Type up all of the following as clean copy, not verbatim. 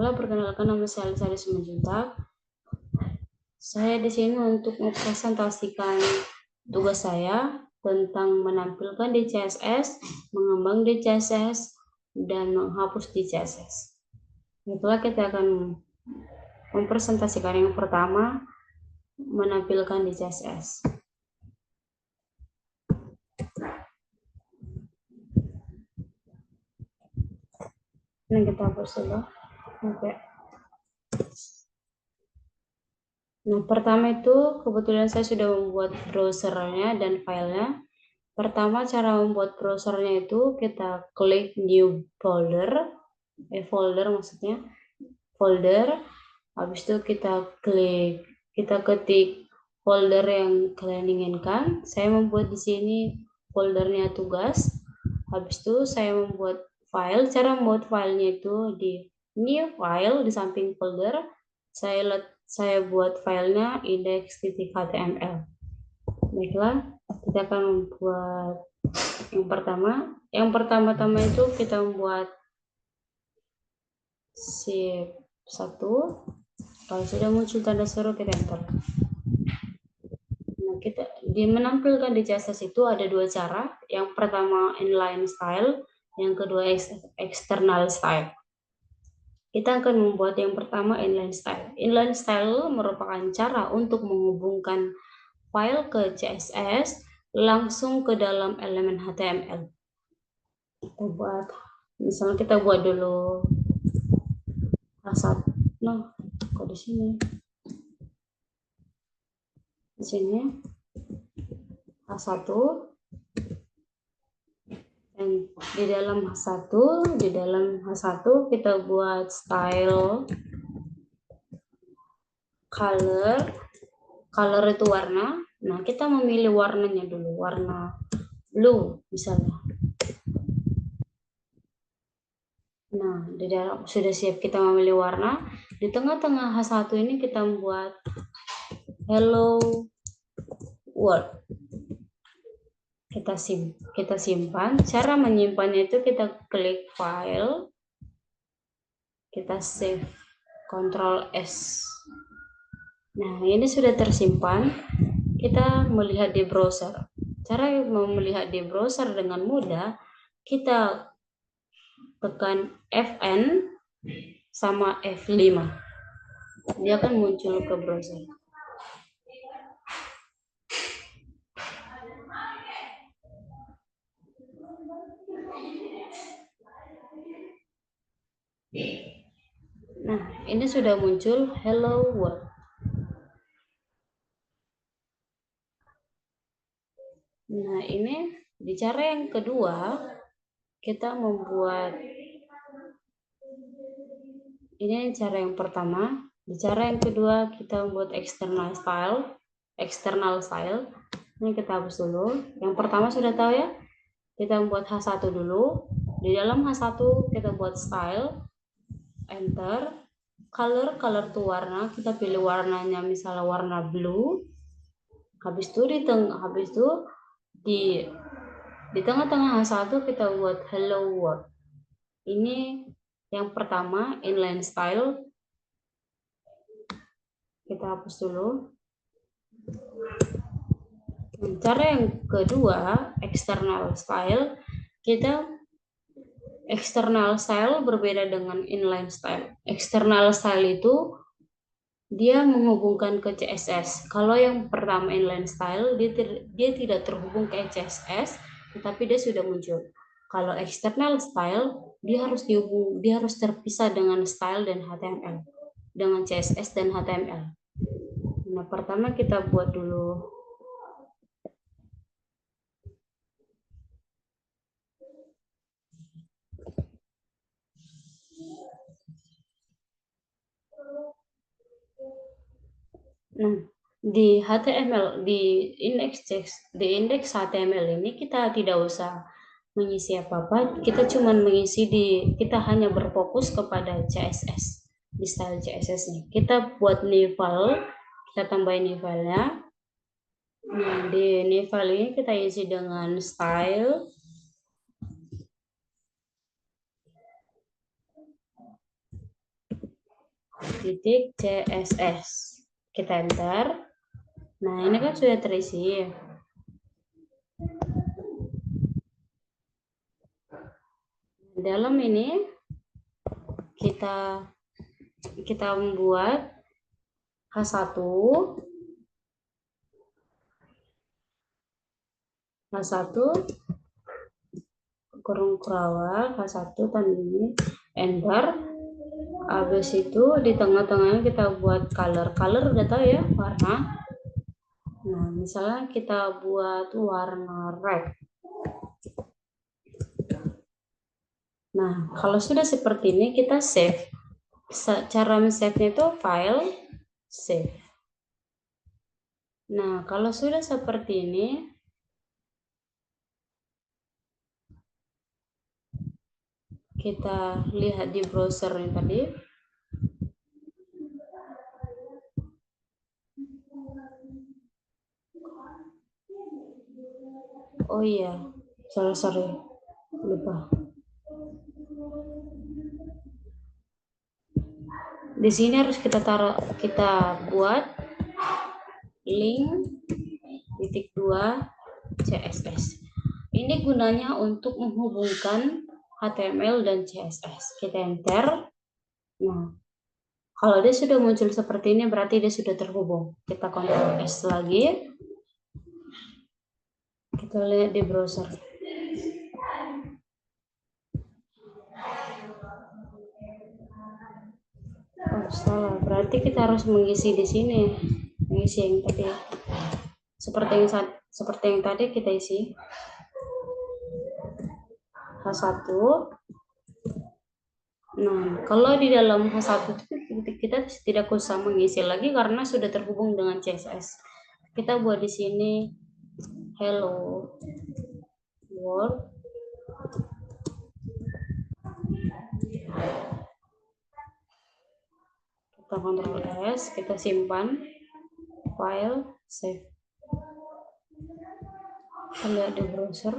Baiklah, perkenalkan nama saya Alisa Simanjuntak. Saya di sini untuk mempresentasikan tugas saya tentang menampilkan di CSS, mengembang di CSS, dan menghapus di CSS. Itulah kita akan mempresentasikan yang pertama, menampilkan di CSS. Ini kita hapus dulu. Oke. Nah, pertama itu kebetulan saya sudah membuat browsernya dan filenya. Pertama, cara membuat browsernya itu kita klik new folder, folder maksudnya, folder. Habis itu kita ketik folder yang kalian inginkan. Saya membuat di sini foldernya tugas. Habis itu saya membuat file. Cara membuat filenya itu di new file di samping folder. Saya buat filenya index.html. Baiklah, kita akan membuat yang pertama. Yang pertama-tama itu kita membuat shape 1. Kalau sudah muncul tanda seru, kita enter. Nah, kita menampilkan di CSS itu ada dua cara. Yang pertama inline style, yang kedua external style. Kita akan membuat yang pertama inline style. Inline style merupakan cara untuk menghubungkan file ke CSS langsung ke dalam elemen HTML. Kita buat, misalnya kita buat dulu H1. Nah, kok di sini? Di sini H1. Dan di dalam H1 kita buat style color itu warna. Nah, kita memilih warnanya dulu, warna blue misalnya. Nah, di dalam sudah siap kita memilih warna. Di tengah-tengah H1 ini kita membuat hello world. Kita simpan. Cara menyimpannya itu kita klik file, kita save, Ctrl S. Nah, ini sudah tersimpan. Kita melihat di browser. Cara melihat di browser dengan mudah, kita tekan Fn sama F5. Dia akan muncul ke browser. Nah, ini sudah muncul hello world. Nah, ini di cara yang kedua kita membuat, ini cara yang pertama. Di cara yang kedua kita membuat external style. Ini kita hapus dulu. Yang pertama sudah tahu ya. Kita membuat H1 dulu. Di dalam H1 kita buat style, enter. Color itu warna, kita pilih warnanya misalnya warna blue. Habis itu di tengah-tengah H1 kita buat hello world. Ini yang pertama inline style. Kita hapus dulu. Cara yang kedua external style. External style berbeda dengan inline style. External style itu dia menghubungkan ke CSS. Kalau yang pertama inline style, dia tidak terhubung ke CSS, tetapi dia sudah muncul. Kalau external style, dia harus terpisah dengan style dan HTML, dengan CSS dan HTML. Nah, pertama kita buat dulu di HTML, di indeks HTML ini kita tidak usah mengisi apa-apa, kita hanya berfokus kepada CSS, di style CSS-nya. Kita buat new file, kita tambahin new file-nya. Nah, di new file ini kita isi dengan style. titik CSS. Kita enter. Nah, ini kan sudah terisi. Dalam ini kita membuat H1 kurung kerawat H1 tanda ini enter. Habis itu di tengah-tengahnya kita buat color udah tahu ya, warna. Nah, misalnya kita buat warna red. Nah, kalau sudah seperti ini kita save. Cara men-save-nya itu file, save. Nah, kalau sudah seperti ini, kita lihat di browser ini tadi. Oh iya, sorry, lupa. Di sini harus kita buat link .2 CSS. Ini gunanya untuk menghubungkan HTML dan CSS. Kita enter. Nah, kalau dia sudah muncul seperti ini berarti dia sudah terhubung. Kita Ctrl S lagi. Kita lihat di browser. Oh, salah. Berarti kita harus mengisi di sini. Mengisi yang tadi. Seperti yang tadi kita isi. H1. Nah, kalau di dalam H1 kita tidak usah mengisi lagi karena sudah terhubung dengan CSS. Kita buat di sini hello world. Kita Ctrl S, kita simpan file, save. Kita lihat di browser.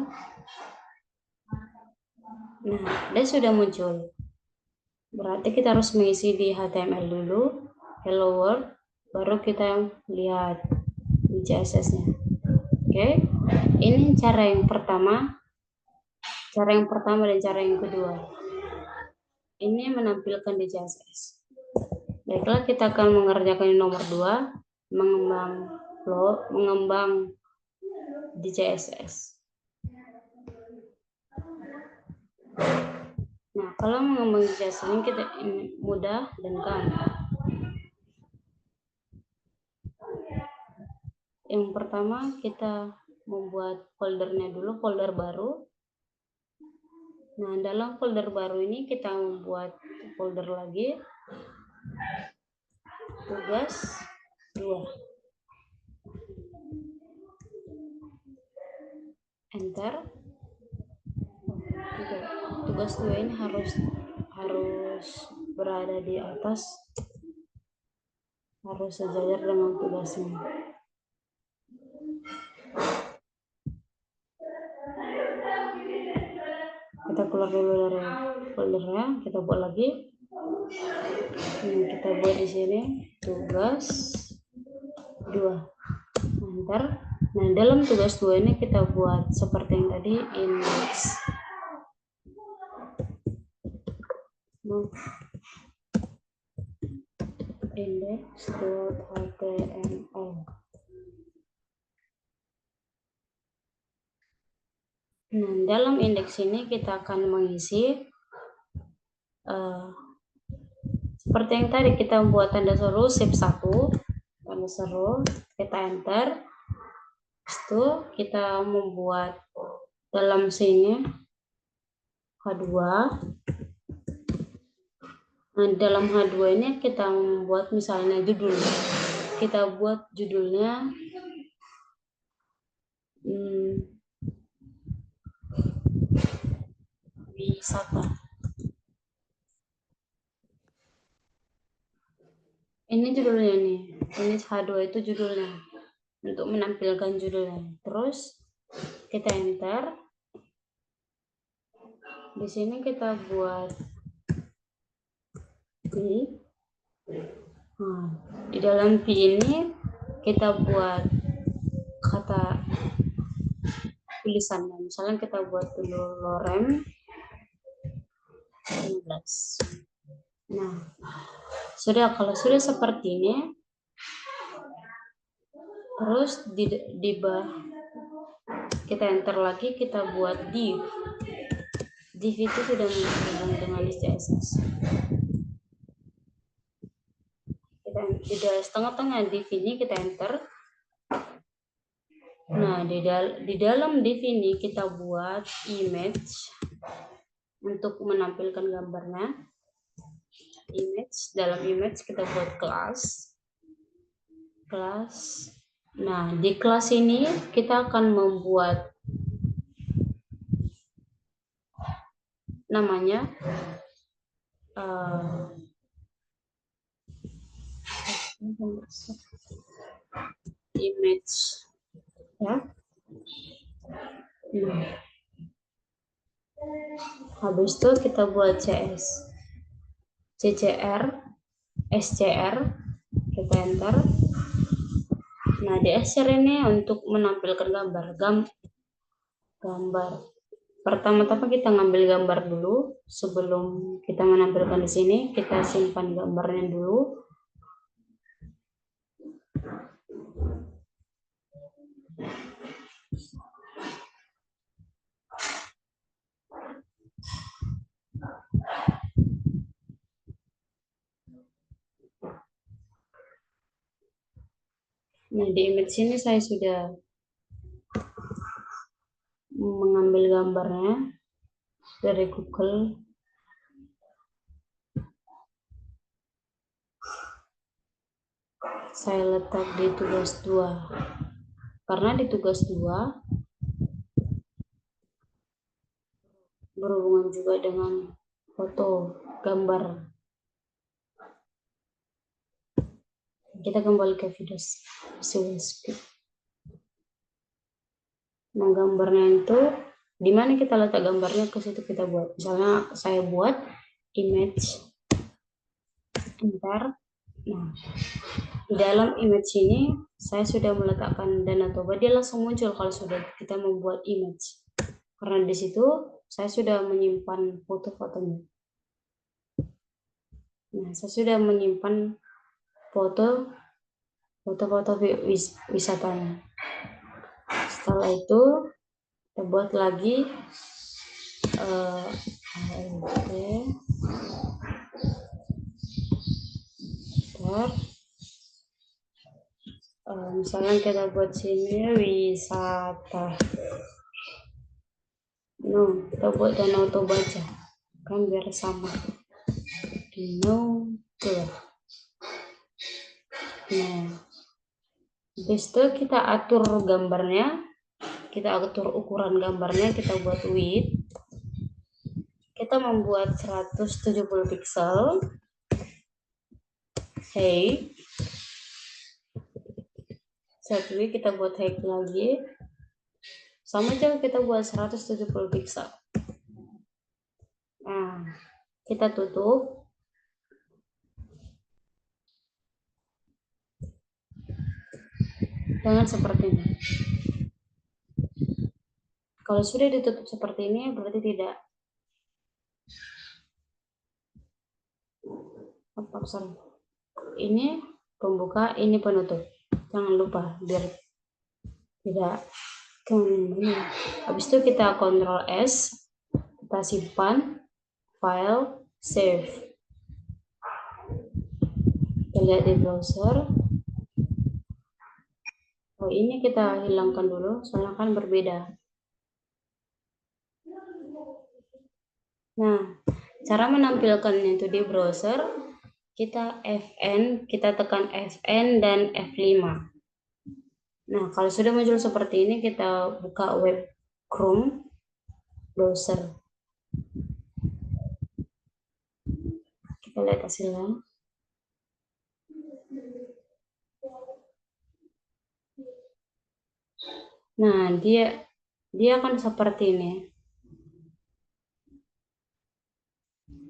Nah, dia sudah muncul. Berarti kita harus mengisi di HTML dulu, hello world, baru kita lihat di CSS-nya. Oke, ini cara yang pertama dan cara yang kedua. Ini menampilkan di CSS. Baiklah, kita akan mengerjakan yang nomor 2, mengembang di CSS. Nah, kalau mengembang di CSS ini mudah dan gampang. Yang pertama kita membuat foldernya dulu, folder baru. Nah, dalam folder baru ini kita membuat folder lagi. Tugas 2. Enter. Tugas 2 ini harus berada di atas, harus sejajar dengan tugasnya. Kita keluar dulu dari foldernya, kita buat lagi. Ini kita buat di sini tugas 2. Enter. Nah, dalam tugas 2 ini kita buat seperti yang tadi, index. Index.html. Nah, dalam indeks ini kita akan mengisi seperti yang tadi, kita membuat tanda seru shift 1, tanda seru, kita enter. Itu kita membuat dalam sini H2. Nah, dalam H2 ini kita membuat misalnya judul. Kita buat judulnya wisata. Ini judulnya nih. Ini H2 itu judulnya. Untuk menampilkan judulnya. Terus kita enter. Di sini kita buat Nah, di dalam P ini kita buat kata tulisannya. Misalnya kita buat dulu lorem 15. Nah, kalau sudah seperti ini, terus di kita enter lagi, kita buat div. Div itu sudah menghubung dengan list CSS. Kita di tengah-tengah div ini kita enter. Nah, di dalam div ini kita buat image untuk menampilkan gambarnya. Dalam image kita buat kelas. Nah, di kelas ini kita akan membuat namanya image, ya. Nah, habis itu kita buat CCR, SCR, kita enter. Nah, di SCR ini untuk menampilkan gambar. Pertama-tama kita ngambil gambar dulu sebelum kita menampilkan di sini. Kita simpan gambarnya dulu. Nah, di image ini saya sudah mengambil gambarnya dari Google. Saya letak di tugas 2. Karena di tugas 2 berhubungan juga dengan foto, gambar. Kita kembali ke video Visual Speed. Nah, gambarnya itu di mana kita letak gambarnya, ke situ kita buat. Misalnya saya buat image, enter. Nah, di dalam image ini saya sudah meletakkan Danau Toba, dia langsung muncul kalau sudah kita membuat image. Karena di situ saya sudah menyimpan foto-fotonya. Nah, saya sudah menyimpan foto-foto wisatanya. Setelah itu kita buat lagi misalnya kita buat sini wisata. Kita buat Danau Toba aja, kan biar sama. Danau Toba. Nah, habis itu kita atur gambarnya, kita atur ukuran gambarnya, kita buat width. Kita membuat 170 pixel. Height. Setwi kita buat height lagi. Sama aja kita buat 170 pixel. Nah, kita tutup. Dengan seperti ini. Kalau sudah ditutup seperti ini, berarti tidak. Ini pembuka, ini penutup. Jangan lupa biar tidak kemana. Habis itu kita Ctrl S, kita simpan, file, save. Kita lihat di browser. Oh, ini kita hilangkan dulu, soalnya kan berbeda. Nah, cara menampilkannya itu di browser, kita tekan Fn dan F5. Nah, kalau sudah muncul seperti ini, kita buka web Chrome browser. Kita lihat hasilnya. Nah, dia akan seperti ini.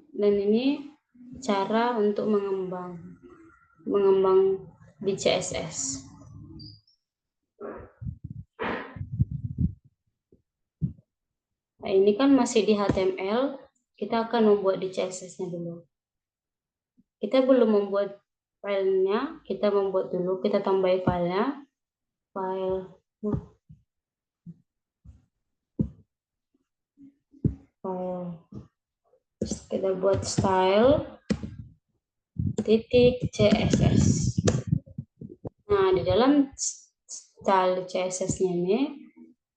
Dan ini cara untuk mengembang. mengembang di CSS. Nah, ini kan masih di HTML, kita akan membuat di CSS-nya dulu. Kita belum membuat filenya, kita membuat dulu, kita tambahin filenya, file, kita buat style titik CSS. Nah, di dalam style CSS-nya ini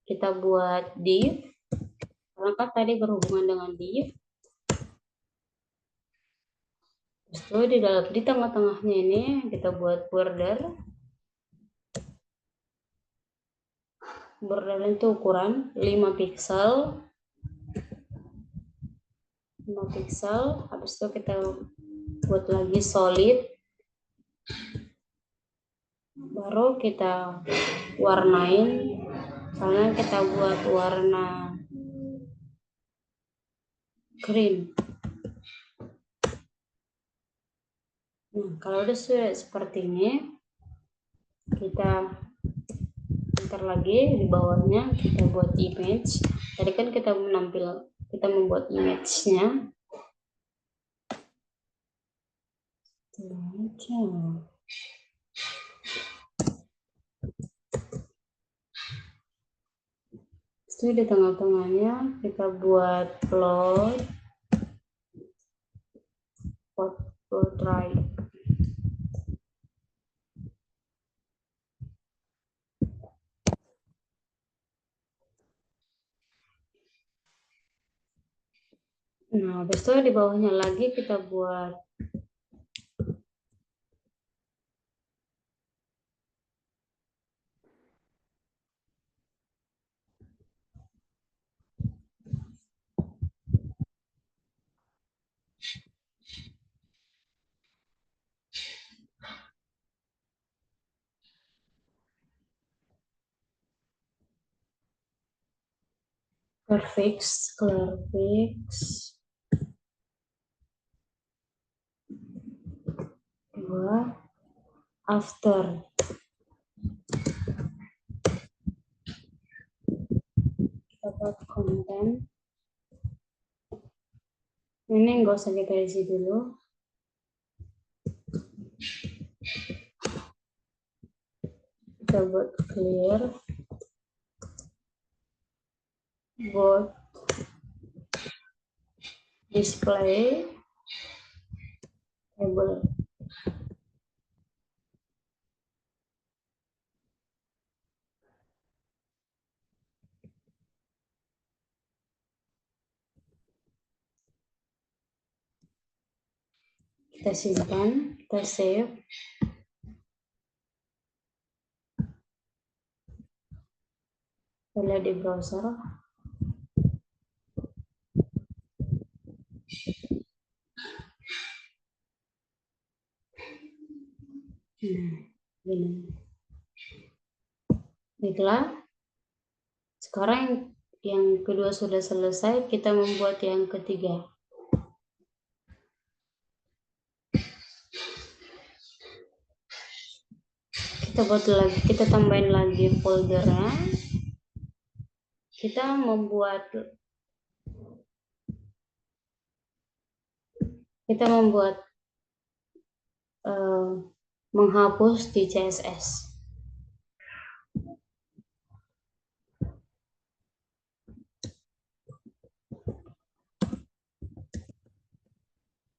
kita buat div, karena kan tadi berhubungan dengan div. Terus di tengah-tengahnya ini kita buat border. Border itu ukuran 5 pixel. 5 pixel. Habis itu kita buat lagi solid. Baru kita warnain. Misalnya kita buat warna green. Nah, kalau sudah seperti ini, kita enter lagi di bawahnya, kita buat image. Tadi kan kita membuat image-nya. Itu di tengah-tengahnya kita buat plot right. Nah, habis itu di bawahnya lagi kita buat clearfix, dua after. Kita buat konten. Ini nggak usah kita isi dulu. Kita buat clear, buat display table. Kita simpan, kita save. Kita lihat di browser. Nah, gini. Baiklah. Sekarang yang kedua sudah selesai, kita membuat yang ketiga. Kita buat lagi, kita tambahin lagi foldernya. Kita membuat menghapus di CSS.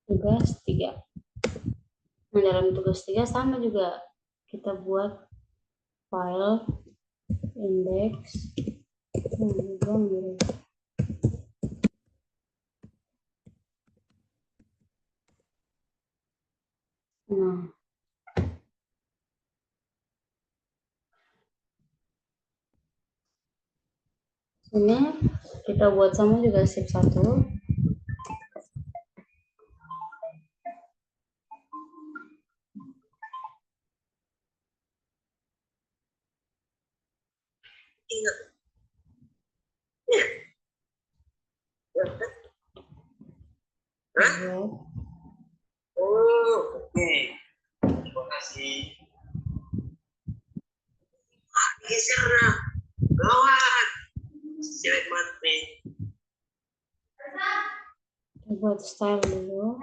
Tugas 3. Nah, dalam tugas 3 sama juga, kita buat file index. Nah, ini kita buat sama juga shift 1. Geser gawat. Jelek banget nih. Kita buat style dulu.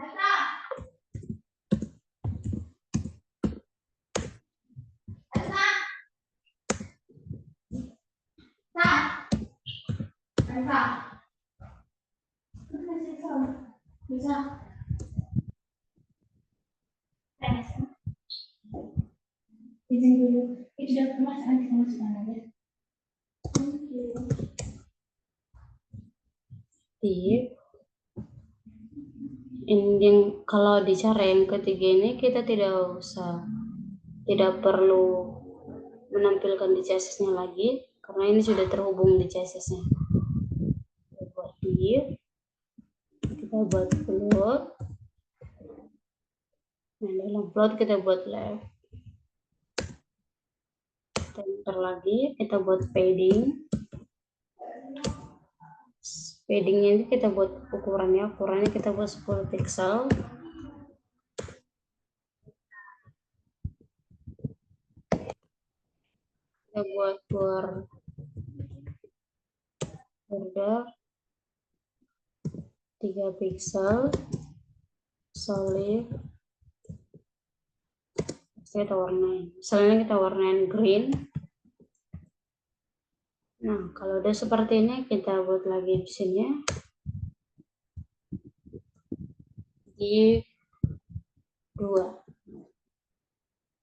Izin dulu. Itu sudah pemasangan kita masukkan aja. Yang kalau di cara yang ketiga ini kita tidak perlu menampilkan di CSS-nya lagi karena ini sudah terhubung di CSS-nya. Kita buat div, kita buat float. Nah, dalam float kita buat left. Kita enter lagi, kita buat padding. Paddingnya ini kita buat ukurannya kita buat 10 pixel. Kita buat border 3 pixel, solid. Kita warnain, misalnya kita warnain green. Nah, kalau udah seperti ini kita buat lagi di sini di 2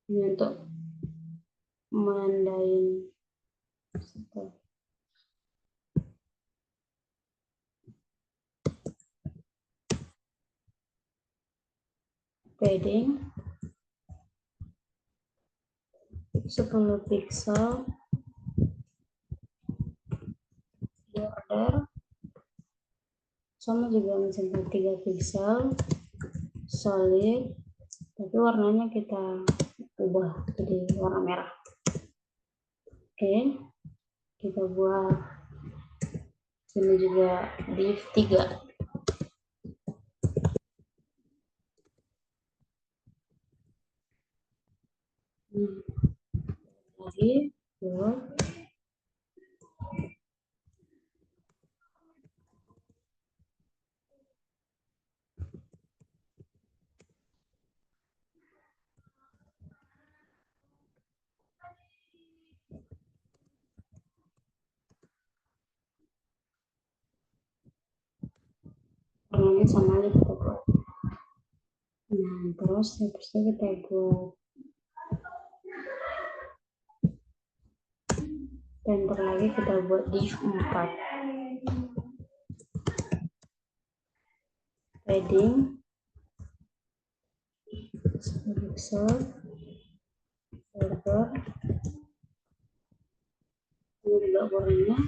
ini untuk menandain padding 10 pixel, border sama juga misalnya 3 pixel, solid, tapi warnanya kita ubah jadi warna merah. Oke, kita buat sini juga div 3. Lagi buat warnanya sama aja kita buat. Nah, terus habis itu kita buat enter lagi, kita buat div 4. Padding 10 pixel, border ini juga warnanya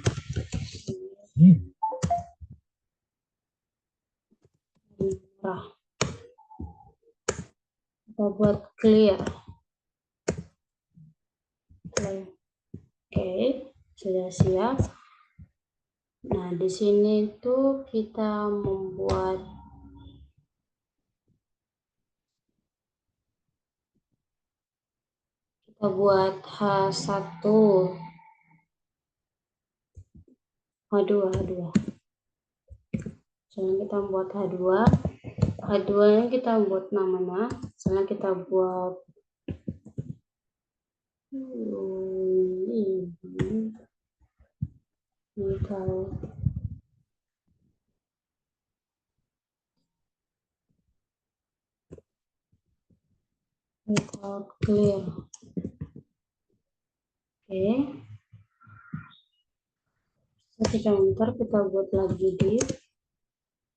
merah. Kita buat clear. Oke, sudah siap. Nah, di sini tuh kita buat H1, H2. Sekarang kita buat H2 nya kita buat namanya. Sekarang kita buat without clear. Oke. Ketika enter kita buat lagi div.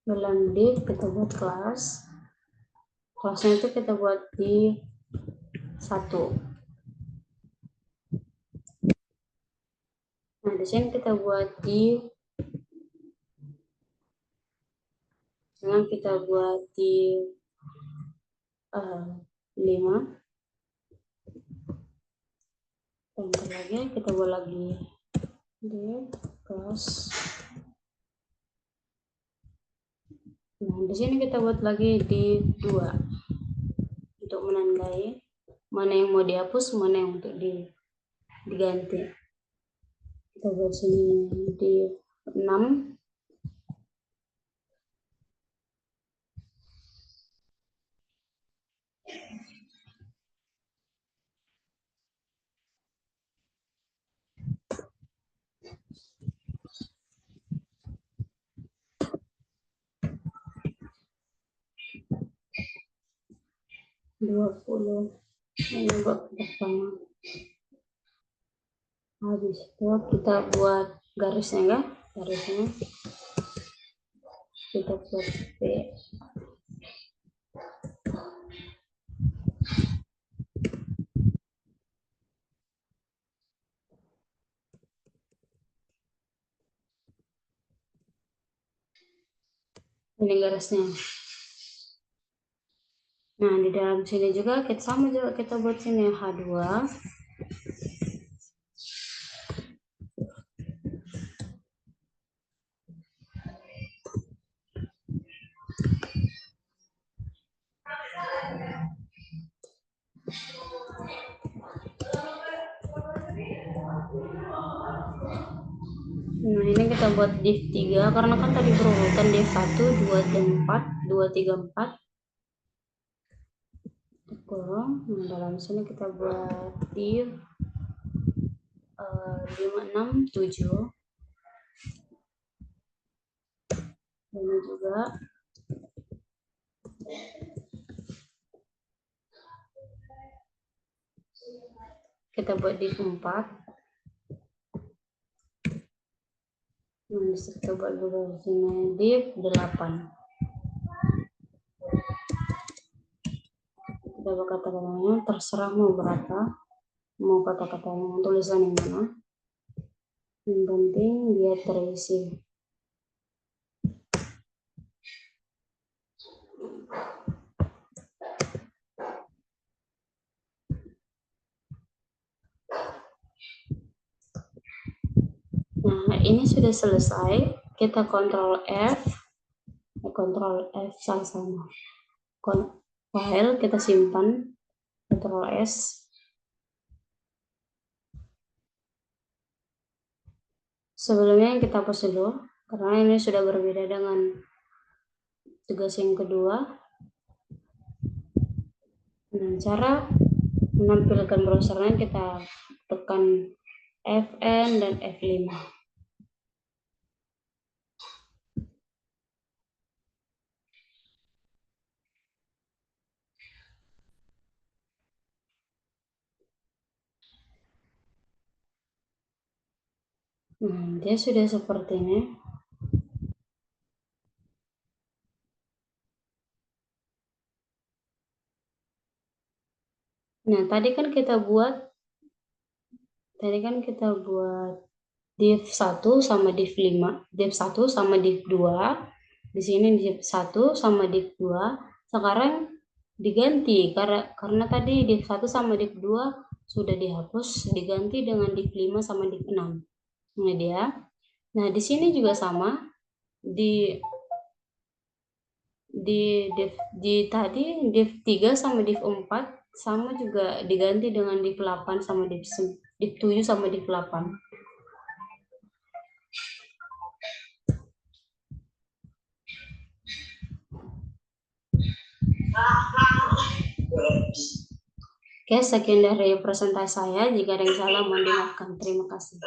Dalam div kita buat kelasnya itu kita buat di 1. Nah, di sini kita buat div. Sekarang kita buat di 5. Enter lagi, kita buat lagi div kelas. Nah, di sini kita buat lagi di 2 untuk menandai mana yang mau dihapus, mana yang untuk diganti. Kita buat sini di 6. Ini buat pertama. Habis itu kita buat garisnya ya, garisnya kita buat P. Ini garisnya. Nah, di dalam sini juga kita buat sini H2. Nah, ini kita buat div 3 karena kan tadi berurutan div 1, 2, dan 4, 2, 3, 4. Nah, dalam sini kita buat div 5, 6, 7. Ini juga kita buat div 4. Nah, kita buat juga sini div 8. Kita buat kata-katanya, terserah mau berapa, mau kata-katanya tulisan yang mana. Yang penting dia terisi. Nah, ini sudah selesai. Kita Ctrl F sama. File kita simpan, Ctrl S. Sebelumnya kita hapus dulu, karena ini sudah berbeda dengan tugas yang kedua. Nah, cara menampilkan browsernya kita tekan Fn dan F5. Nah, dia sudah seperti ini. Nah, tadi kan kita buat div 1 sama div 5, div 1 sama div 2. Di sini div 1 sama div 2. Sekarang diganti karena tadi div 1 sama div 2 sudah dihapus, diganti dengan div 5 sama div 6. Ini dia. Nah, di sini juga sama. Tadi div 3 sama div 4 sama juga diganti dengan div 8 sama div 7 sama div 8. Oke, sekian dari presentasi saya. Jika ada yang salah mohon dimaafkan. Terima kasih.